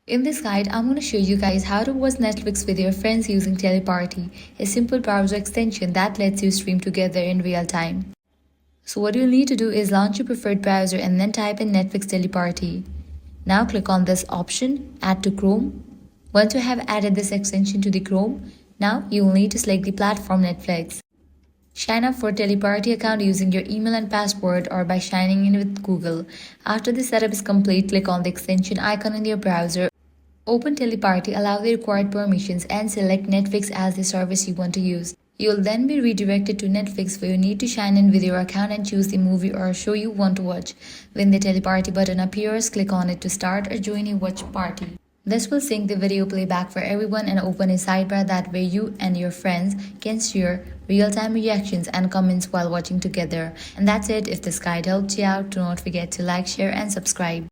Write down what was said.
In this guide, I'm going to show you guys how to watch Netflix with your friends using Teleparty, a simple browser extension that lets you stream together in real time. So what you'll need to do is launch your preferred browser and then type in Netflix Teleparty. Now click on this option, Add to Chrome. Once you have added this extension to the Chrome, now you will need to select the platform Netflix. Sign up for a Teleparty account using your email and password or by signing in with Google. After the setup is complete, click on the extension icon in your browser. Open Teleparty, allow the required permissions and select Netflix as the service you want to use. You will then be redirected to Netflix where you need to sign in with your account and choose the movie or show you want to watch. When the Teleparty button appears, click on it to start or join a watch party. This will sync the video playback for everyone and open a sidebar that way you and your friends can share real-time reactions and comments while watching together. And that's it. If this guide helped you out, do not forget to like, share and subscribe.